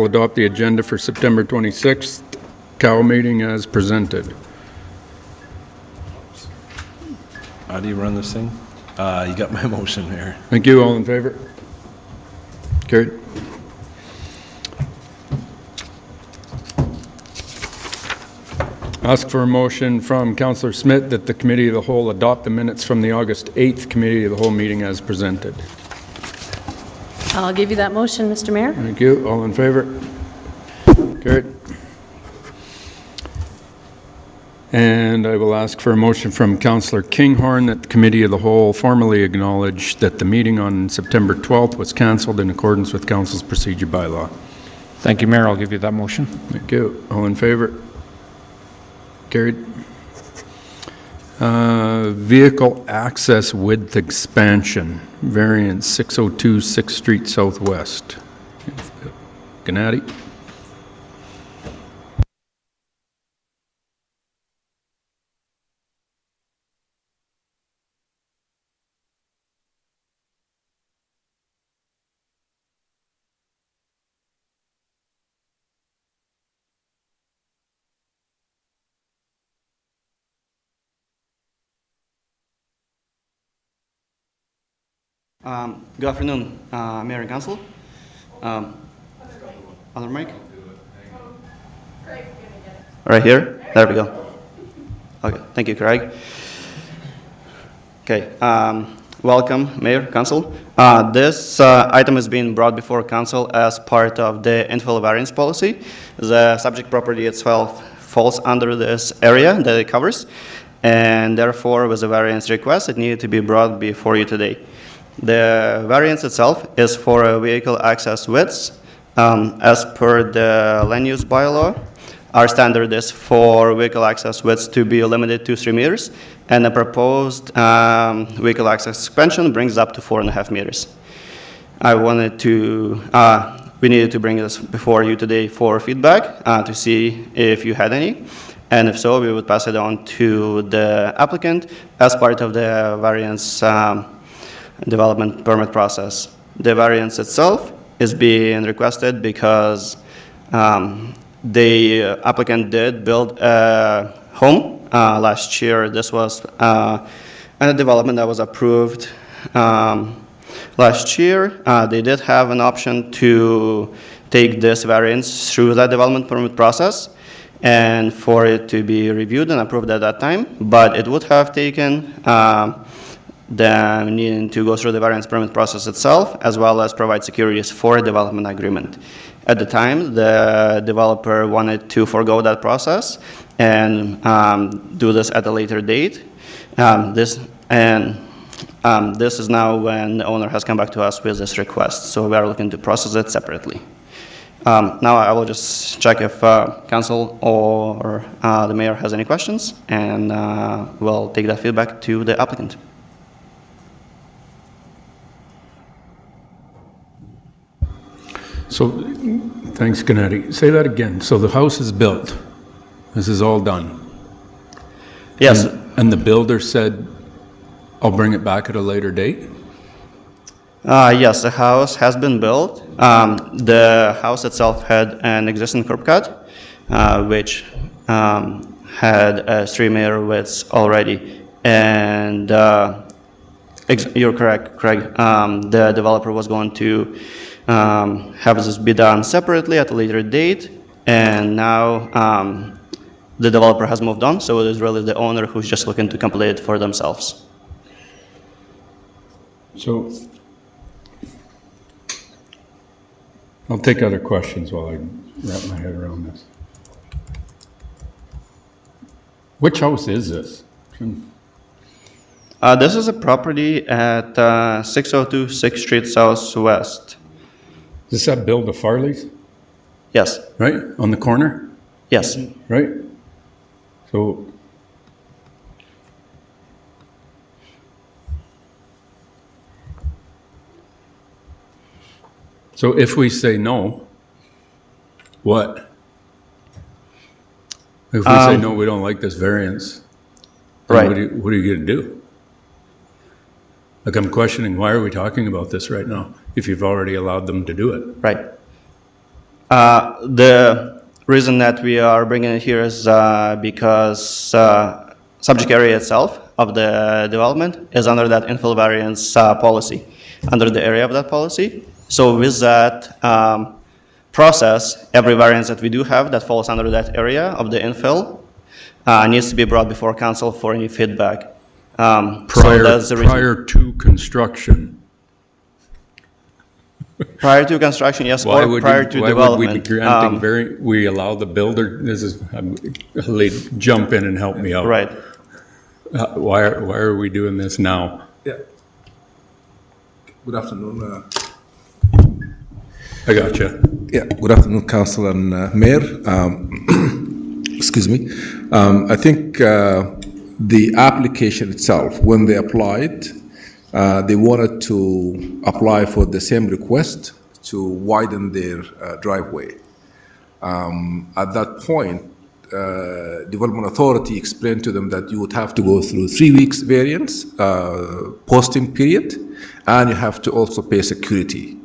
will adopt the agenda for September 26th, COW meeting as presented. How do you run this thing? You got my motion, Mayor. Thank you. All in favor? Carried. Ask for a motion from Councillor Smith that the Committee of the Whole adopt the minutes from the August 8th Committee of the Whole meeting as presented. I'll give you that motion, Mr. Mayor. Thank you. All in favor? Carried. And I will ask for a motion from Councillor Kinghorn that the Committee of the Whole formally acknowledge that the meeting on September 12th was cancelled in accordance with Council's procedure bylaw. Thank you, Mayor. I'll give you that motion. Thank you. All in favor? Carried. Vehicle access width expansion, variance 602 6th Street Southwest. Gennady. Good afternoon, Mayor and Council. Other mic? Right here? There we go. Okay, thank you, Craig. Okay, welcome, Mayor, Council. This item is being brought before Council as part of the infill variance policy. The subject property itself falls under this area that it covers, and therefore, with a variance request, it needed to be brought before you today. The variance itself is for a vehicle access width. As per the land use bylaw, our standard is for vehicle access widths to be limited to 3 meters, and the proposed vehicle access expansion brings up to 4.5 meters. We needed to bring this before you today for feedback to see if you had any, and if so, we would pass it on to the applicant as part of the variance development permit process. The variance itself is being requested because the applicant did build a home last year. This was a development that was approved last year. They did have an option to take this variance through that development permit process and for it to be reviewed and approved at that time, but it would have taken them needing to go through the variance permit process itself, as well as provide securities for a development agreement. At the time, the developer wanted to forego that process and do this at a later date. This is now when the owner has come back to us with this request, so we are looking to process it separately. Now I will just check if council or the mayor has any questions, and we'll take that feedback to the applicant. So, thanks, Gennady. Say that again. So the house is built. This is all done. Yes. And the builder said, I'll bring it back at a later date? Yes, the house has been built. The house itself had an existing curb cut, which had a 3-meter width already. And you're correct, Craig. The developer was going to have this be done separately at a later date, and now the developer has moved on, so it is really the owner who's just looking to complete it for themselves. So, I'll take other questions while I wrap my head around this. Which house is this? This is a property at 602 6th Street Southwest. Is that Bill DeFarley's? Yes. Right? On the corner? Yes. Right? So, if we say no, what? If we say no, we don't like this variance, right. What are you going to do? Like, I'm questioning, why are we talking about this right now if you've already allowed them to do it? Right. The reason that we are bringing it here is because subject area itself of the development is under that infill variance policy, under the area of that policy. So with that process, every variance that we do have that falls under that area of the infill needs to be brought before council for any feedback. So that's the reason. Prior to construction. Prior to construction, yes, or prior to development. Why would we be granting we allow the builder, jump in and help me out. Right. Why are we doing this now? Yeah. Good afternoon. I gotcha. Yeah. Good afternoon, Council and Mayor. Excuse me. I think the application itself, when they applied, they wanted to apply for the same request to widen their driveway. At that point, Development Authority explained to them that you would have to go through 3 weeks variance posting period, and you have to also pay security.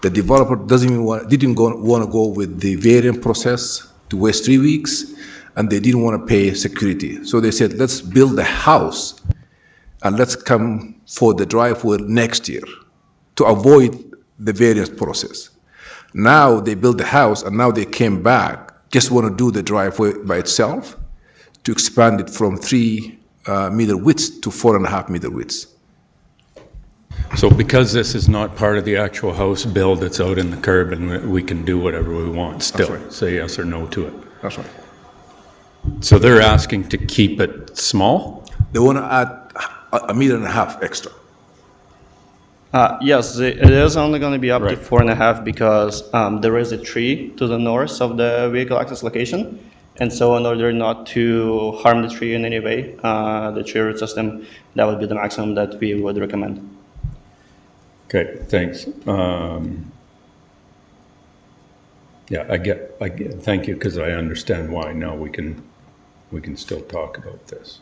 The developer didn't want to go with the variance process to waste 3 weeks, and they didn't want to pay security. So they said, let's build the house and let's come for the driveway next year to avoid the variance process. Now they built the house, and now they came back, just want to do the driveway by itself to expand it from 3 meter width to 4.5 meter width. So because this is not part of the actual house build, it's out in the curb, and we can do whatever we want still. That's right. Say yes or no to it. That's right. So they're asking to keep it small? They want to add 1.5 meters extra. Yes, it is only going to be up to Right. 4.5 because there is a tree to the north of the vehicle access location. And so in order not to harm the tree in any way, the tree root system, that would be the maximum that we would recommend. Okay, thanks. Yeah, I get, thank you, because I understand why. Now we can still talk about this.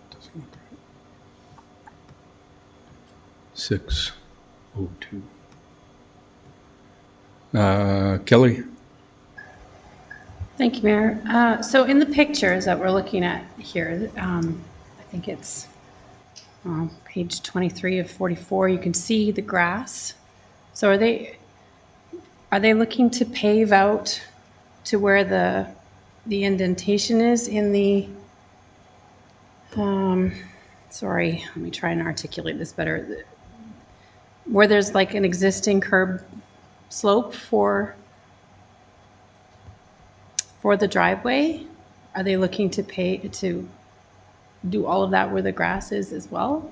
Doesn't look right. 6:02. Kelly? Thank you, Mayor. So in the pictures that we're looking at here, I think it's page 23 of 44, you can see the grass. So are they looking to pave out to where the indentation is in the, sorry, let me try and articulate this better. Where there's like an existing curb slope for the driveway? Are they looking to do all of that where the grass is as well?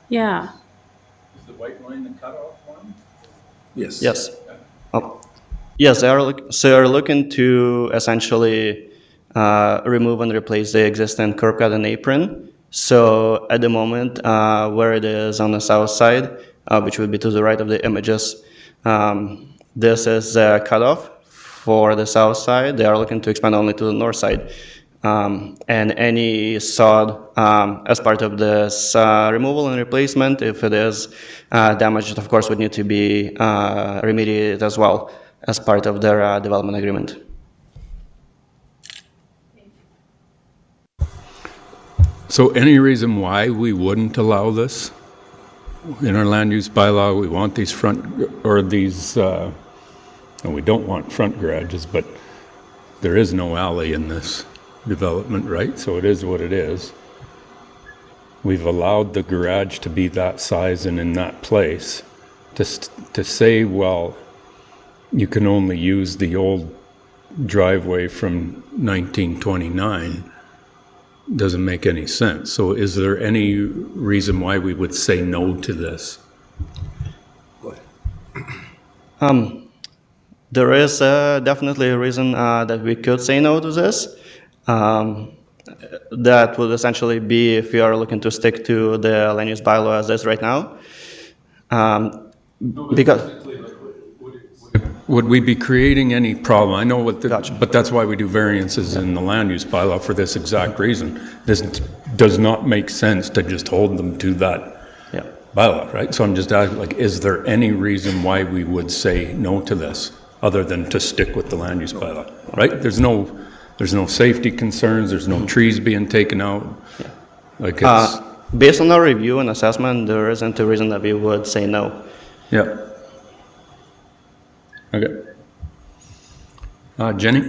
Yeah. Is the white line the cutoff one? Yes. Yes. Oh. Yes, they are looking to essentially remove and replace the existing curb cut and apron. So at the moment, where it is on the south side, which would be to the right of the images, this is the cutoff for the south side. They are looking to expand only to the north side. And any sod as part of this removal and replacement, if it is damaged, of course, would need to be remediated as well as part of their development agreement. So any reason why we wouldn't allow this? In our land use bylaw, we want these and we don't want front garages, but there is no alley in this development, right? So it is what it is. We've allowed the garage to be that size and in that place. To say, well, you can only use the old driveway from 1929 doesn't make any sense. So is there any reason why we would say no to this? Go ahead. There is definitely a reason that we could say no to this. That would essentially be if we are looking to stick to the land use bylaw as is right now. Because would we be creating any problem? I know what the, Gotcha. but that's why we do variances in the land use bylaw for this exact reason. This does not make sense to just hold them to that Yeah. bylaw, right? So I'm just asking, like, is there any reason why we would say no to this other than to stick with the land use bylaw, right? There's no safety concerns, there's no trees being taken out. Like it's, Based on our review and assessment, there isn't a reason that we would say no. yeah. Okay. Jenny?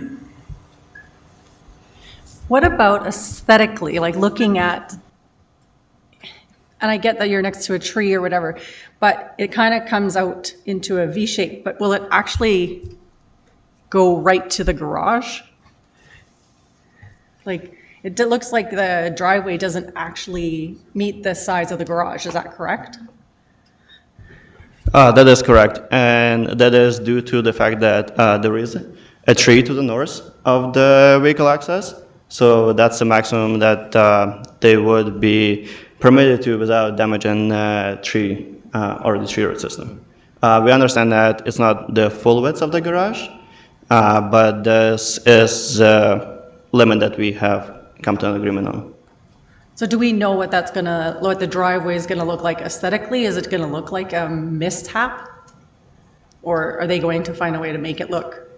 What about aesthetically, like looking at, and I get that you're next to a tree or whatever, but it kind of comes out into a V shape, but will it actually go right to the garage? Like, it looks like the driveway doesn't actually meet the size of the garage, is that correct? That is correct, and that is due to the fact that there is a tree to the north of the vehicle access, so that's the maximum that they would be permitted to without damaging tree or the tree root system. We understand that it's not the full width of the garage, but this is the limit that we have come to an agreement on. So do we know what what the driveway is gonna look like aesthetically? Is it gonna look like a mishap? Or are they going to find a way to make it look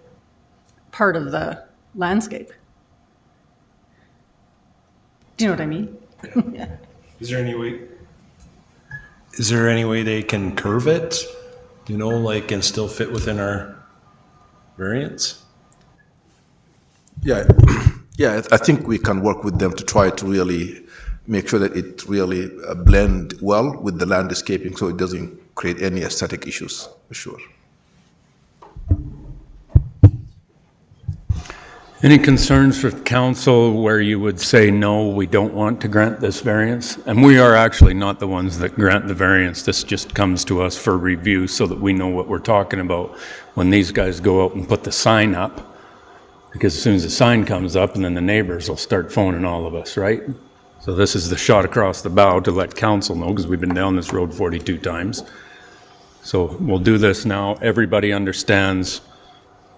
part of the landscape? Do you know what I mean? Yeah. Is there any way they can curve it, you know, like, and still fit within our variance? Yeah, yeah, I think we can work with them to try to really make sure that it really blend well with the landscaping so it doesn't create any aesthetic issues, for sure. Any concerns for council where you would say, no, we don't want to grant this variance? And we are actually not the ones that grant the variance. This just comes to us for review so that we know what we're talking about when these guys go out and put the sign up. Because as soon as the sign comes up, and then the neighbors will start phoning all of us, right? So this is the shot across the bow to let council know, because we've been down this road 42 times. So we'll do this now. Everybody understands.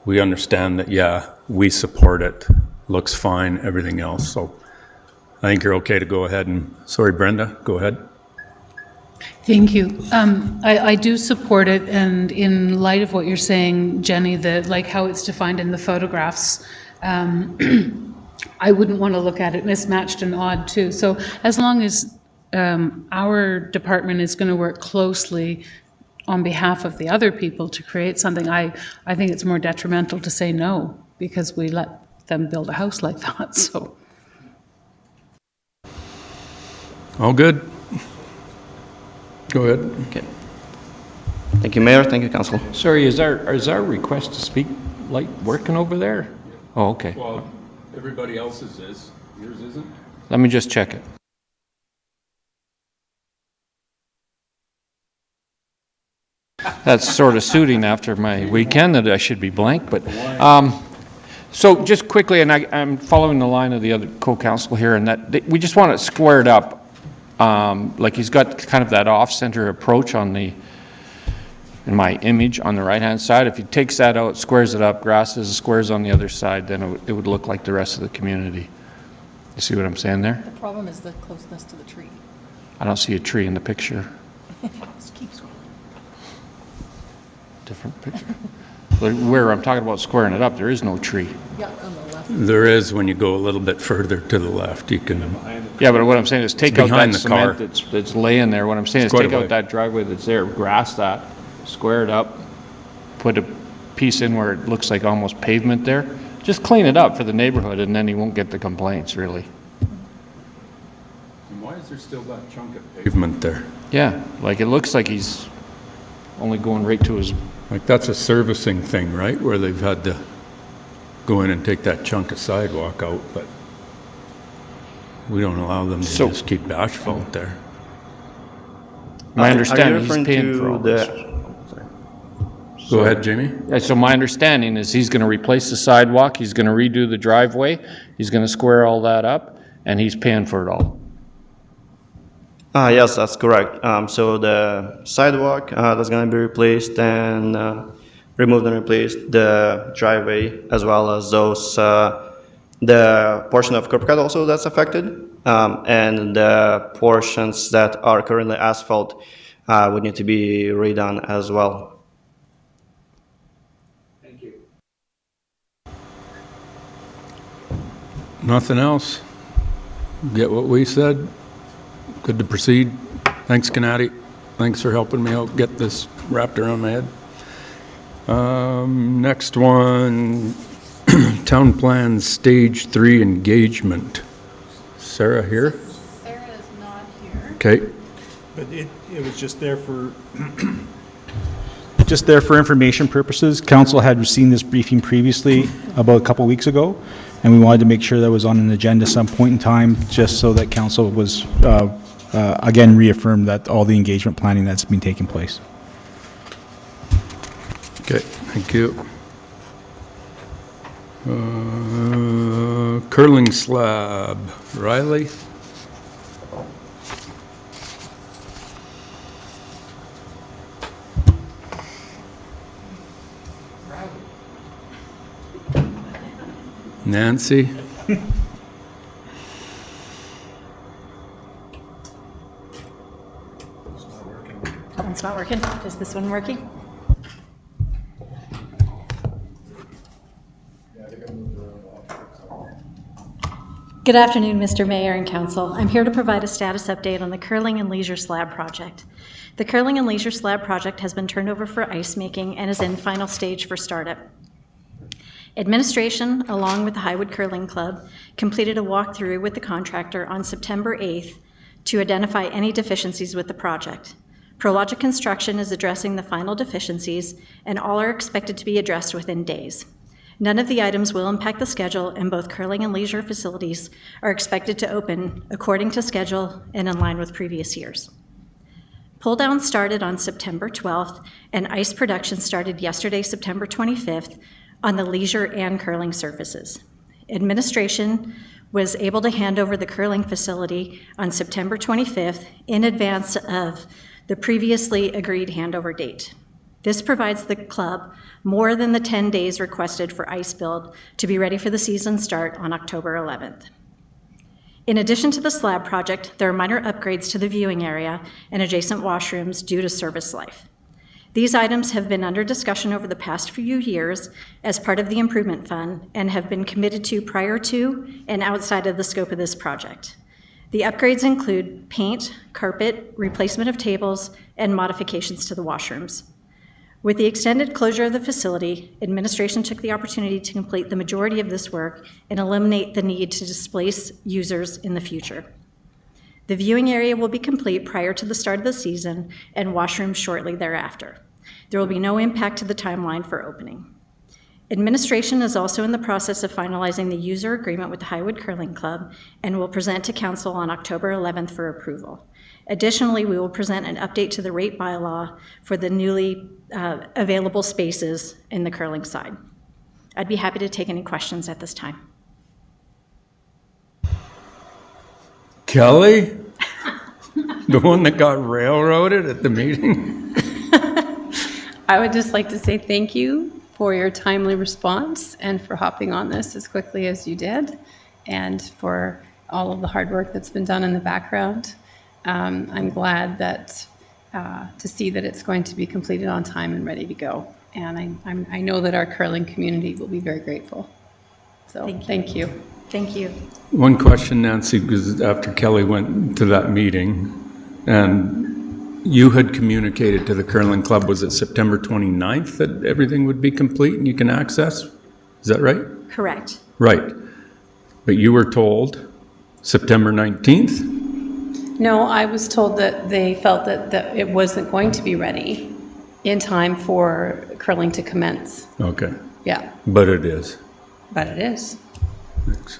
We understand that, yeah, we support it. Looks fine, everything else. So I think you're okay to go ahead and, sorry, Brenda, go ahead. Thank you. I do support it, and in light of what you're saying, Jenny, like how it's defined in the photographs, I wouldn't want to look at it mismatched and odd too. So as long as our department is going to work closely on behalf of the other people to create something, I think it's more detrimental to say no, because we let them build a house like that, so. All good? Go ahead. Okay. Thank you, Mayor. Thank you, Council. Sorry, is our request to speak light working over there? Oh, okay. Well, everybody else's is. Yours isn't? Let me just check it. That's sort of suiting after my weekend that I should be blank, but, so just quickly, and I'm following the line of the other co-counsel here, and that we just want it squared up. Like he's got kind of that off-center approach on in my image on the right-hand side. If he takes that out, squares it up, grasses, squares on the other side, then it would look like the rest of the community. You see what I'm saying there? The problem is the closeness to the tree. I don't see a tree in the picture. Just keep scrolling. Different picture. But where I'm talking about squaring it up, there is no tree. Yeah, on the left. There is when you go a little bit further to the left. You can, Yeah, but what I'm saying is take out behind that the car. cement that's laying there. What I'm saying is quite take a way. out that driveway that's there, grass that, square it up, put a piece in where it looks like almost pavement there. Just clean it up for the neighborhood, and then he won't get the complaints, really. and why is there still that chunk of pavement there? Yeah, like it looks like he's only going right to his, Like that's a servicing thing, right? Where they've had to go in and take that chunk of sidewalk out, but we don't allow them to So- just keep asphalt there. my Are you understanding, he's referring paying for all to this. Go ahead, Jamie. Yeah, so my understanding is he's gonna replace the sidewalk, he's gonna redo the driveway, he's gonna square all that up, and he's paying for it all. Yes, that's correct. So the sidewalk that's going to be replaced, and removed and replaced the driveway as well as those the portion of curb cut also that's affected, and the portions that are currently asphalt would need to be redone as well. Nothing else? Get what we said? Good to proceed? Thanks, Gennady. Thanks for helping me out get this wrapped around my head. Next one, Town Plan Stage 3 Engagement. Sarah here? Sarah is not here. Okay. But it was just there for, just there for information purposes. Council had seen this briefing previously about a couple weeks ago, and we wanted to make sure that was on an agenda some point in time, just so that council was, again, reaffirmed that all the engagement planning that's been taking place. Okay, thank you. Curling slab, Riley? Nancy? That one's not working. Is this one working? Good afternoon, Mr. Mayor and Council. I'm here to provide a status update on the Curling and Leisure Slab project. The Curling and Leisure Slab project has been turned over for ice making and is in final stage for startup. Administration, along with the Highwood Curling Club, completed a walkthrough with the contractor on September 8th to identify any deficiencies with the project. Prologic Construction is addressing the final deficiencies, and all are expected to be addressed within days. None of the items will impact the schedule, and both curling and leisure facilities are expected to open according to schedule and in line with previous years. Pull down started on September 12th, and ice production started yesterday, September 25th, on the leisure and curling surfaces. Administration was able to hand over the curling facility on September 25th in advance of the previously agreed handover date. This provides the club more than the 10 days requested for ice build to be ready for the season start on October 11th. In addition to the slab project, there are minor upgrades to the viewing area and adjacent washrooms due to service life. These items have been under discussion over the past few years as part of the improvement fund and have been committed to prior to and outside of the scope of this project. The upgrades include paint, carpet, replacement of tables, and modifications to the washrooms. With the extended closure of the facility, administration took the opportunity to complete the majority of this work and eliminate the need to displace users in the future. The viewing area will be complete prior to the start of the season and washrooms shortly thereafter. There will be no impact to the timeline for opening. Administration is also in the process of finalizing the user agreement with the Highwood Curling Club and will present to Council on October 11th for approval. Additionally, we will present an update to the rate bylaw for the newly available spaces in the curling side. I'd be happy to take any questions at this time. Kelly? The one that got railroaded at the meeting? I would just like to say thank you for your timely response and for hopping on this as quickly as you did, and for all of the hard work that's been done in the background. I'm glad that to see that it's going to be completed on time and ready to go. And I know that our curling community will be very grateful. So thank you. Thank you. One question, Nancy, because after Kelly went to that meeting and you had communicated to the curling club, was it September 29th that everything would be complete and you can access? Is that right? Correct. Right. But you were told September 19th? No, I was told that they felt that it wasn't going to be ready in time for curling to commence. Okay. Yeah, But it is. but it is. Thanks.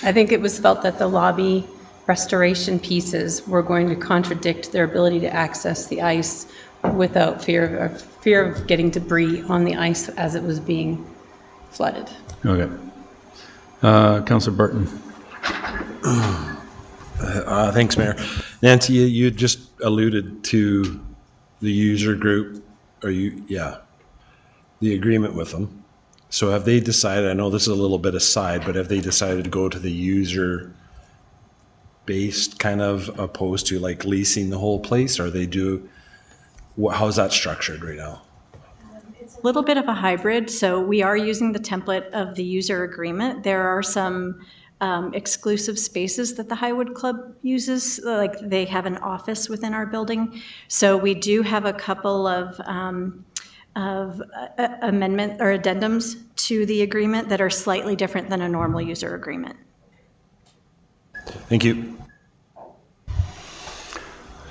I think it was felt that the lobby restoration pieces were going to contradict their ability to access the ice without fear of getting debris on the ice as it was being flooded. Okay. Councillor Burton. Thanks, Mayor. Nancy, you just alluded to the user group. Yeah. the agreement with them. So have they decided, I know this is a little bit aside, but have they decided to go to the user-based kind of opposed to like leasing the whole place? Or they do, how's that structured right now? A little bit of a hybrid. So we are using the template of the user agreement. There are some exclusive spaces that the Highwood Club uses, like they have an office within our building. So we do have a couple of amendment or addendums to the agreement that are slightly different than a normal user agreement. Thank you.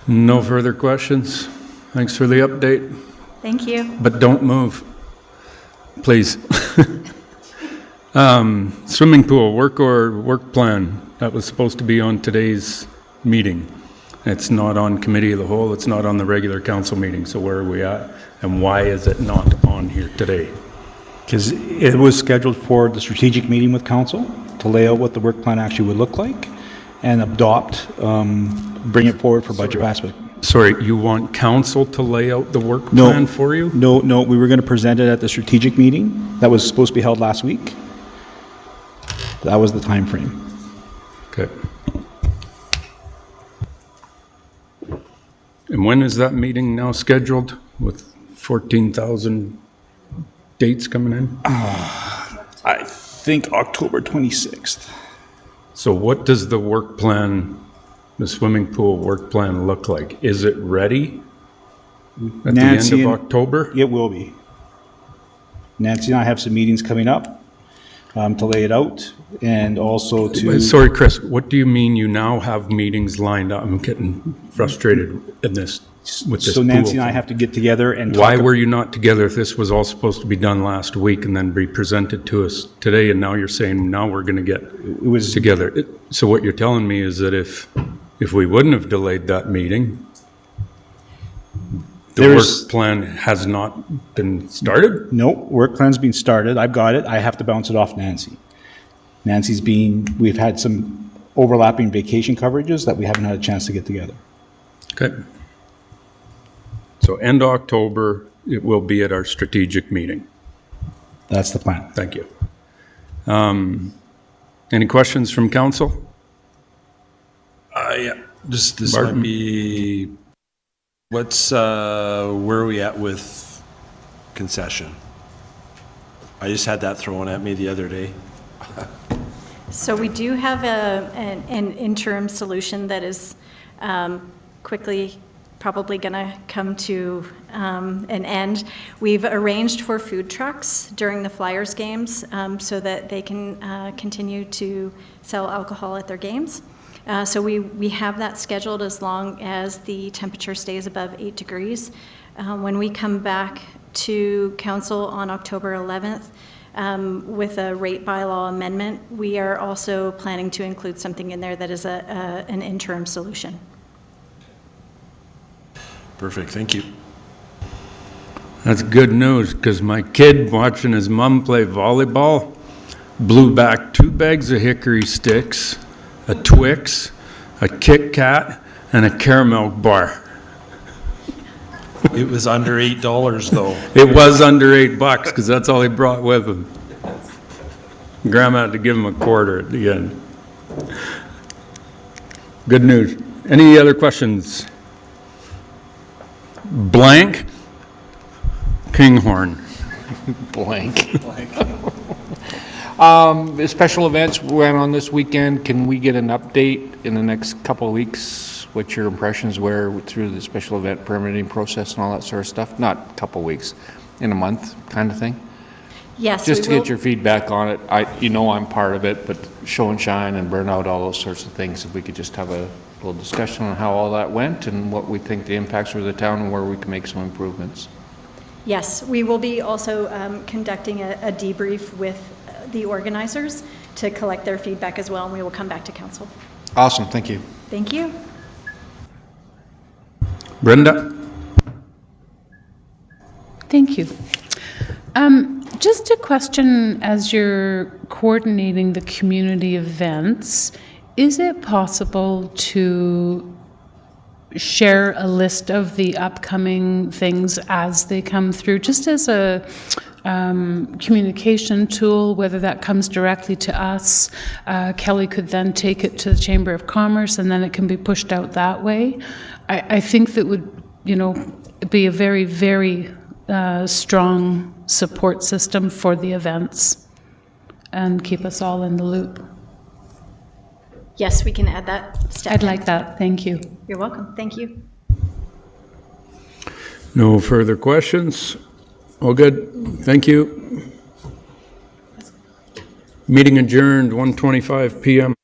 No further questions. Thanks for the update. Thank you. But don't move, please. Swimming pool, work plan, that was supposed to be on today's meeting. It's not on committee of the whole, it's not on the regular council meeting, so where are we at? And why is it not on here today? Because it was scheduled for the strategic meeting with council to lay out what the work plan actually would look like and adopt, bring it forward for budget aspect. Sorry, you want council to lay out the work No. plan for you? No, we were going to present it at the strategic meeting that was supposed to be held last week. That was the time frame. Okay. And when is that meeting now scheduled with 14,000 dates coming in? I think October 26th. So what does the work plan, the swimming pool work plan look like? Is it ready at the end of October? It will be. Nancy and I have some meetings coming up to lay it out and also to... Sorry, Chris, what do you mean you now have meetings lined up? I'm getting frustrated in this, with this So Nancy pool and I thing. have to get together and Why talk. were you not together if this was all supposed to be done last week and then be presented to us today, and now you're saying now we're going to get together? So what you're telling me is that if we wouldn't have delayed that meeting, the work plan has not been started? No, work plan's been started. I've got it. I have to bounce it off Nancy. We've had some overlapping vacation coverages that we haven't had a chance to get together. Okay. So end October, it will be at our strategic meeting. That's the plan. Thank you. Any questions from council? Yeah, this Martin? might be, where are we at with concession? I just had that thrown at me the other day. So we do have an interim solution that is quickly probably going to come to an end. We've arranged for food trucks during the Flyers games so that they can continue to sell alcohol at their games. So we have that scheduled as long as the temperature stays above 8 degrees. When we come back to council on October 11th, with a rate bylaw amendment, we are also planning to include something in there that is an interim solution. Perfect, thank you. That's good news, because my kid watching his mom play volleyball blew back 2 bags of hickory sticks, a Twix, a Kit Kat, and a caramel bar. It was under $8 though. It was under $8 because that's all he brought with him. Grandma had to give him a quarter at the end. Good news. Any other questions? Blank? Kinghorn. Blank. The special events went on this weekend. Can we get an update in the next couple of weeks? What your impressions were through the special event permitting process and all that sort of stuff? Not a couple of weeks, in a month kind of thing? Yes. Just to get your feedback on it. I'm part of it, but show and shine and burn out, all those sorts of things. If we could just have a little discussion on how all that went and what we think the impacts were to the town and where we can make some improvements. Yes, we will be also conducting a debrief with the organizers to collect their feedback as well, and we will come back to council. Awesome, thank you. Thank you. Brenda? Thank you. Just a question, as you're coordinating the community events, is it possible to share a list of the upcoming things as they come through, just as a communication tool, whether that comes directly to us. Kelly could then take it to the Chamber of Commerce, and then it can be pushed out that way. I think that would, be a very, very strong support system for the events and keep us all in the loop. Yes, we can add that step. I'd like that. Thank you. You're welcome. Thank you. No further questions? All good. Thank you. Meeting adjourned, 1:25 p.m.